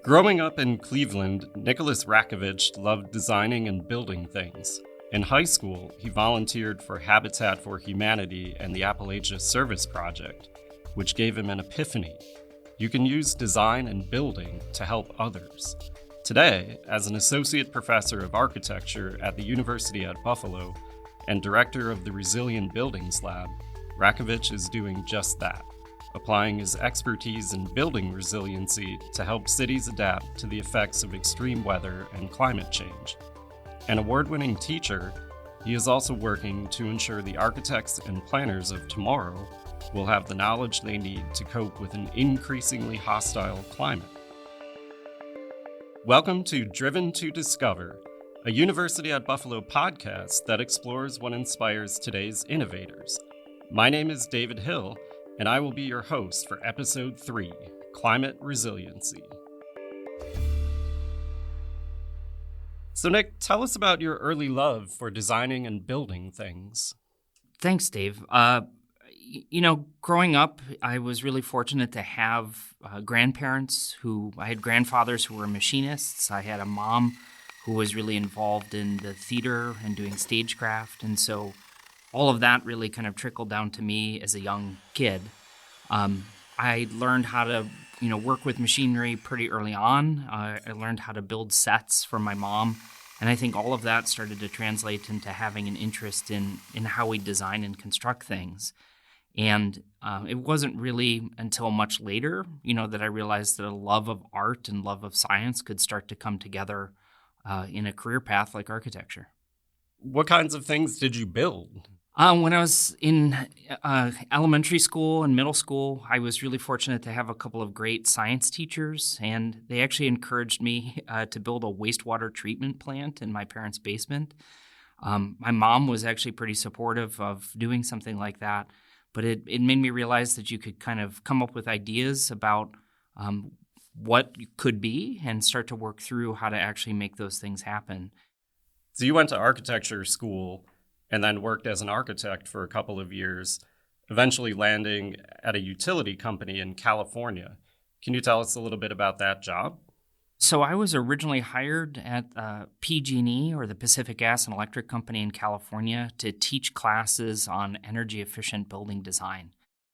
Growing up in Cleveland, Nicholas Rakjovich loved designing and building things. In high school, he volunteered for Habitat for Humanity and the Appalachia Service Project, which gave him an epiphany. You can use design and building to help others. Today, as an associate professor of architecture at the University at Buffalo and director of the Resilient Buildings Lab, Rajkovich is doing just that, applying his expertise in building resiliency to help cities adapt to the effects of extreme weather and climate change. An award-winning teacher, he is also working to ensure the architects and planners of tomorrow will have the knowledge they need to cope with an increasingly hostile climate. Welcome to Driven to Discover, a University at Buffalo podcast that explores what inspires today's innovators. My name is David Hill, and I will be your host for Episode 3, Climate Resiliency. So Nick, tell us about your early love for designing and building things. Thanks, Dave. Growing up, I was really fortunate to have grandparents I had grandfathers who were machinists. I had a mom who was really involved in the theater and doing stagecraft. And so all of that really kind of trickled down to me as a young kid. I learned how to, work with machinery pretty early on. I learned how to build sets from my mom. And I think all of that started to translate into having an interest in how we design and construct things. And it wasn't really until much later, that I realized that a love of art and love of science could start to come together in a career path like architecture. What kinds of things did you build? When I was in elementary school and middle school, I was really fortunate to have a couple of great science teachers, and they actually encouraged me to build a wastewater treatment plant in my parents' basement. My mom was actually pretty supportive of doing something like that, but it made me realize that you could kind of come up with ideas about what could be and start to work through how to actually make those things happen. So you went to architecture school and then worked as an architect for a couple of years, eventually landing at a utility company in California. Can you tell us a little bit about that job? So I was originally hired at PG&E, or the Pacific Gas and Electric Company in California, to teach classes on energy-efficient building design.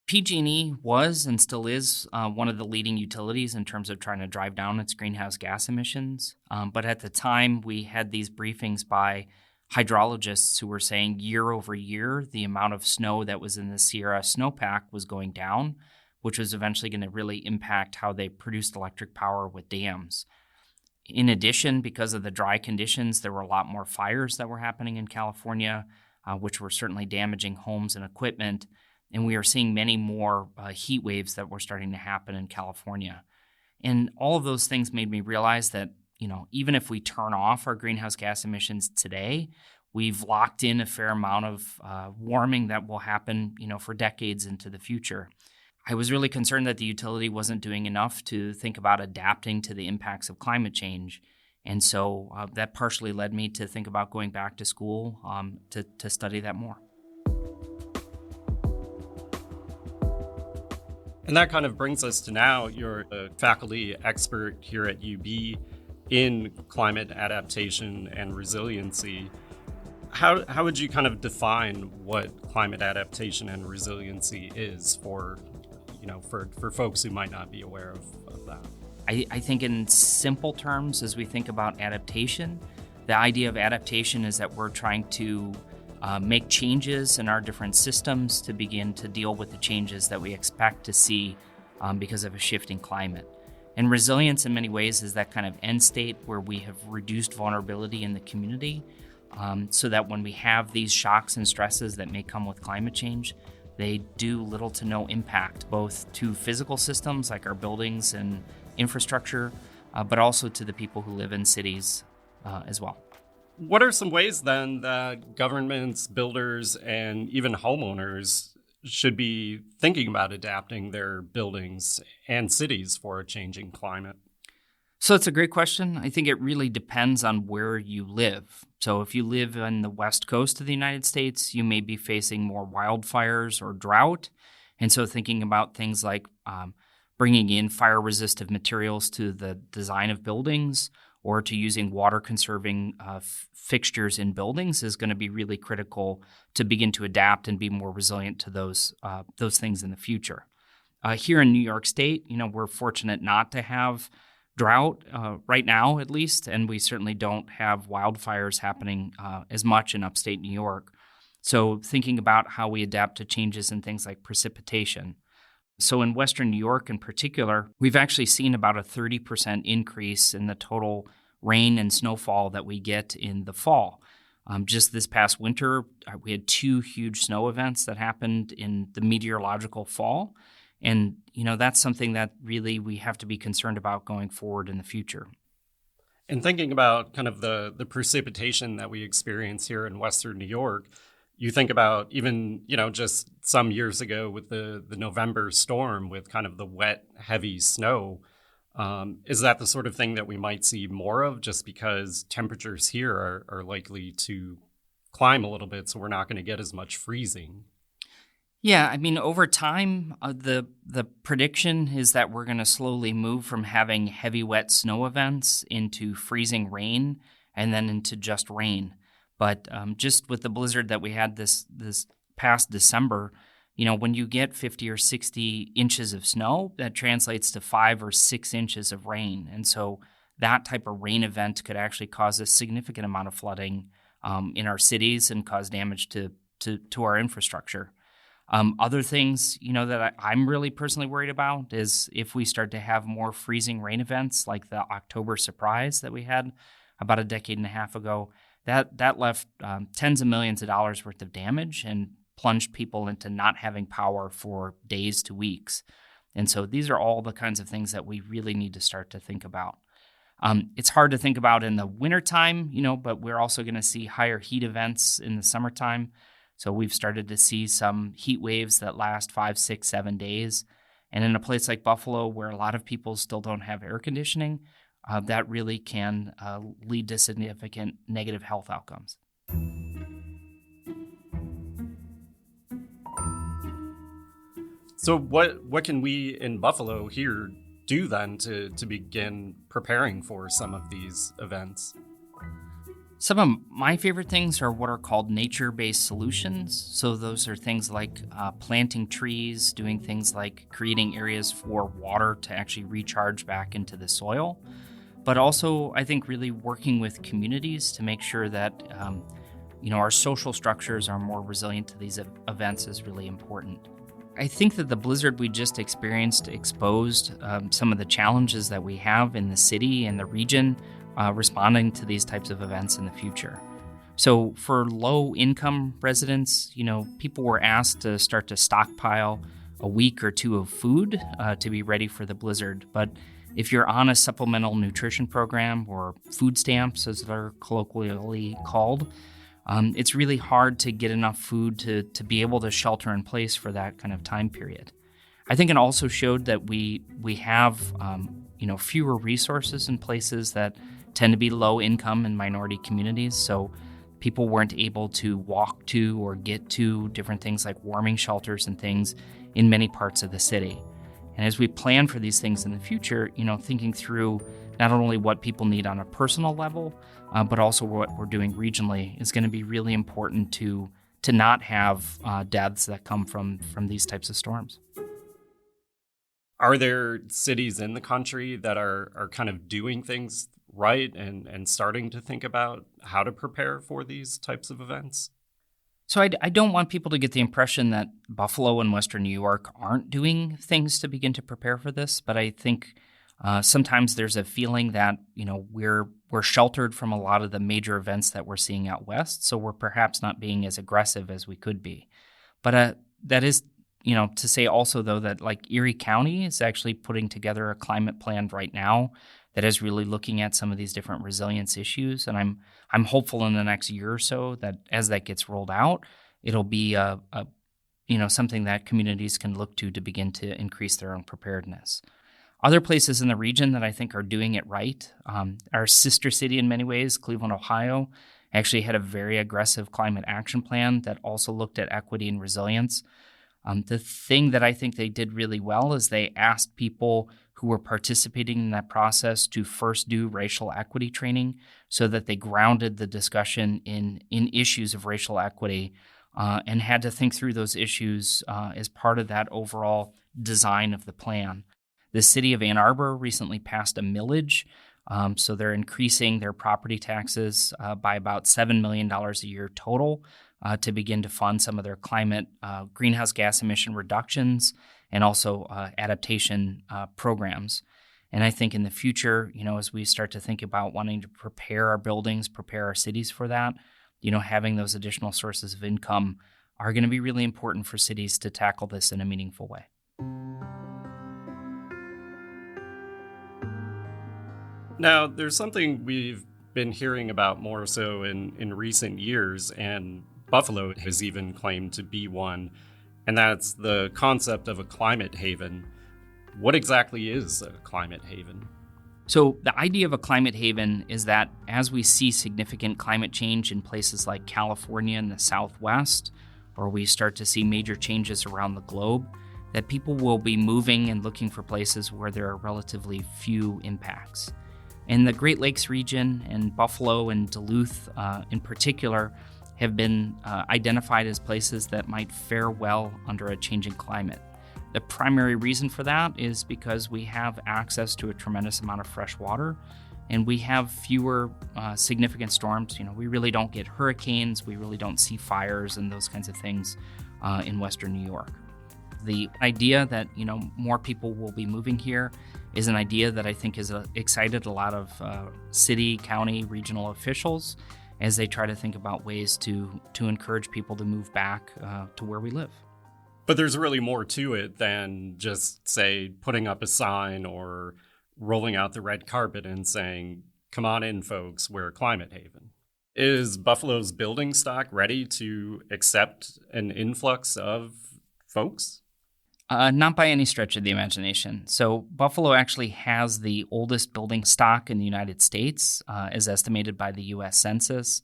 PG&E was and still is one of the leading utilities in terms of trying to drive down its greenhouse gas emissions. But at the time, we had these briefings by hydrologists who were saying year over year, the amount of snow that was in the Sierra snowpack was going down, which was eventually going to really impact how they produced electric power with dams. In addition, because of the dry conditions, there were a lot more fires that were happening in California, which were certainly damaging homes and equipment. And we are seeing many more heat waves that were starting to happen in California. And all of those things made me realize that even if we turn off our greenhouse gas emissions today, we've locked in a fair amount of warming that will happen, for decades into the future. I was really concerned that the utility wasn't doing enough to think about adapting to the impacts of climate change. And so that partially led me to think about going back to school to study that more. And that kind of brings us to now. You're a faculty expert here at UB in climate adaptation and resiliency. How would you kind of define what climate adaptation and resiliency is for folks who might not be aware of that? I think in simple terms, as we think about adaptation, the idea of adaptation is that we're trying to make changes in our different systems to begin to deal with the changes that we expect to see because of a shifting climate. And resilience in many ways is that kind of end state where we have reduced vulnerability in the community so that when we have these shocks and stresses that may come with climate change, they do little to no impact both to physical systems like our buildings and infrastructure, but also to the people who live in cities as well. What are some ways then that governments, builders, and even homeowners should be thinking about adapting their buildings and cities for a changing climate? So it's a great question. I think it really depends on where you live. So if you live on the west coast of the United States, you may be facing more wildfires or drought. And so thinking about things like bringing in fire-resistant materials to the design of buildings or to using water-conserving fixtures in buildings is going to be really critical to begin to adapt and be more resilient to those things in the future. Here in New York State, we're fortunate not to have drought right now, at least, and we certainly don't have wildfires happening as much in upstate New York. So thinking about how we adapt to changes in things like precipitation. So in Western New York in particular, we've actually seen about a 30% increase in the total rain and snowfall that we get in the fall. Just this past winter, we had 2 huge snow events that happened in the meteorological fall. And, that's something that really we have to be concerned about going forward in the future. And thinking about kind of the precipitation that we experience here in Western New York, you think about even, just some years ago with the November storm with kind of the wet, heavy snow. Is that the sort of thing that we might see more of just because temperatures here are likely to climb a little bit, so we're not going to get as much freezing? Yeah, I mean, over time, the prediction is that we're going to slowly move from having heavy, wet snow events into freezing rain and then into just rain. But just with the blizzard that we had this past December, when you get 50 or 60 inches of snow, that translates to 5 or 6 inches of rain. And so that type of rain event could actually cause a significant amount of flooding in our cities and cause damage to our infrastructure. Other things, that I'm really personally worried about is if we start to have more freezing rain events like the October surprise that we had about a decade and a half ago. That left tens of millions of dollars worth of damage and plunged people into not having power for days to weeks. And so these are all the kinds of things that we really need to start to think about. It's hard to think about in the wintertime, but we're also going to see higher heat events in the summertime. So we've started to see some heat waves that last 5, 6, 7 days. And in a place like Buffalo, where a lot of people still don't have air conditioning, that really can lead to significant negative health outcomes. So what can we in Buffalo here do then to begin preparing for some of these events? Some of my favorite things are what are called nature-based solutions. So those are things like planting trees, doing things like creating areas for water to actually recharge back into the soil. But also, I think really working with communities to make sure that our social structures are more resilient to these events is really important. I think that the blizzard we just experienced exposed some of the challenges that we have in the city and the region responding to these types of events in the future. So for low-income residents, people were asked to start to stockpile a week or 2 of food to be ready for the blizzard. But if you're on a supplemental nutrition program or food stamps, as they're colloquially called, it's really hard to get enough food to be able to shelter in place for that kind of time period. I think it also showed that we have fewer resources in places that tend to be low income and minority communities. So people weren't able to walk to or get to different things like warming shelters and things in many parts of the city. And as we plan for these things in the future, thinking through not only what people need on a personal level, but also what we're doing regionally is going to be really important to not have deaths that come from these types of storms. Are there cities in the country that are kind of doing things right and starting to think about how to prepare for these types of events? So I don't want people to get the impression that Buffalo and Western New York aren't doing things to begin to prepare for this, but I think sometimes there's a feeling that we're sheltered from a lot of the major events that we're seeing out west, so we're perhaps not being as aggressive as we could be. But that is to say also though that like Erie County is actually putting together a climate plan right now that is really looking at some of these different resilience issues, and I'm hopeful in the next year or so that as that gets rolled out, it'll be something that communities can look to begin to increase their own preparedness. Other places in the region that I think are doing it right, our sister city in many ways, Cleveland, Ohio, actually had a very aggressive climate action plan that also looked at equity and resilience. The thing that I think they did really well is they asked people who were participating in that process to first do racial equity training so that they grounded the discussion in issues of racial equity and had to think through those issues as part of that overall design of the plan. The city of Ann Arbor recently passed a millage, so they're increasing their property taxes by about $7 million a year total to begin to fund some of their climate greenhouse gas emission reductions and also adaptation programs. And I think in the future, as we start to think about wanting to prepare our buildings, prepare our cities for that, having those additional sources of income are going to be really important for cities to tackle this in a meaningful way. Now, there's something we've been hearing about more so in recent years, and Buffalo has even claimed to be one, and that's the concept of a climate haven. What exactly is a climate haven? So the idea of a climate haven is that as we see significant climate change in places like California and the Southwest, or we start to see major changes around the globe, that people will be moving and looking for places where there are relatively few impacts. And the Great Lakes region and Buffalo and Duluth in particular have been identified as places that might fare well under a changing climate. The primary reason for that is because we have access to a tremendous amount of fresh water and we have fewer significant storms. We really don't get hurricanes, we really don't see fires and those kinds of things in Western New York. The idea that, more people will be moving here is an idea that I think has excited a lot of city, county, regional officials as they try to think about ways to encourage people to move back to where we live. But there's really more to it than just, say, putting up a sign or rolling out the red carpet and saying, come on in, folks, we're a climate haven. Is Buffalo's building stock ready to accept an influx of folks? Not by any stretch of the imagination. So Buffalo actually has the oldest building stock in the United States, as estimated by the U.S. Census.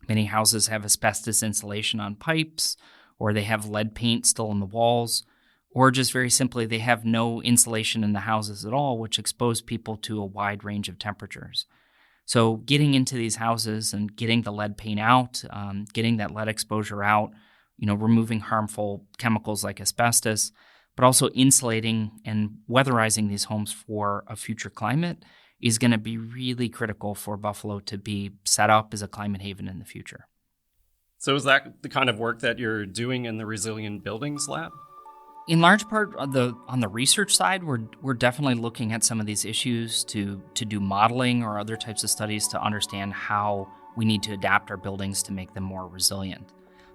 Many houses have asbestos insulation on pipes, or they have lead paint still in the walls, or just very simply, they have no insulation in the houses at all, which expose people to a wide range of temperatures. So getting into these houses and getting the lead paint out, getting that lead exposure out, removing harmful chemicals like asbestos, but also insulating and weatherizing these homes for a future climate is going to be really critical for Buffalo to be set up as a climate haven in the future. So is that the kind of work that you're doing in the Resilient Buildings Lab? In large part, on the research side, we're definitely looking at some of these issues to do modeling or other types of studies to understand how we need to adapt our buildings to make them more resilient.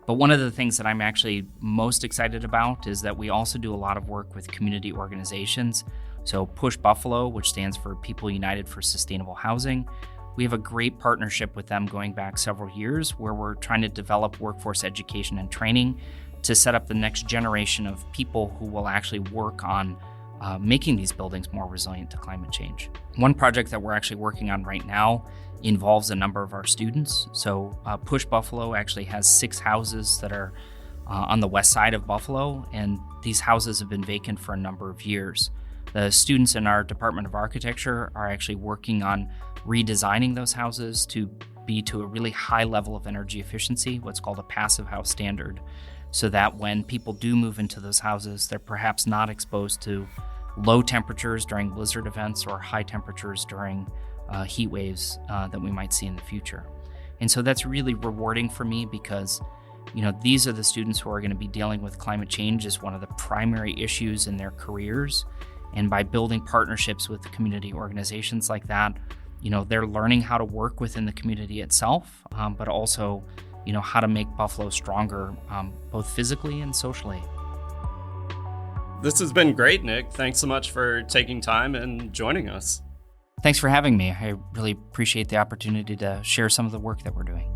But one of the things that I'm actually most excited about is that we also do a lot of work with community organizations. So Push Buffalo, which stands for People United for Sustainable Housing, we have a great partnership with them going back several years where we're trying to develop workforce education and training to set up the next generation of people who will actually work on making these buildings more resilient to climate change. One project that we're actually working on right now involves a number of our students. So Push Buffalo actually has 6 houses that are on the west side of Buffalo, and these houses have been vacant for a number of years. The students in our Department of Architecture are actually working on redesigning those houses to be to a really high level of energy efficiency, what's called a passive house standard, so that when people do move into those houses, they're perhaps not exposed to low temperatures during blizzard events or high temperatures during heat waves that we might see in the future. And so that's really rewarding for me because, these are the students who are going to be dealing with climate change as one of the primary issues in their careers. And by building partnerships with community organizations like that, they're learning how to work within the community itself, but also, how to make Buffalo stronger, both physically and socially. This has been great, Nick. Thanks so much for taking time and joining us. Thanks for having me. I really appreciate the opportunity to share some of the work that we're doing.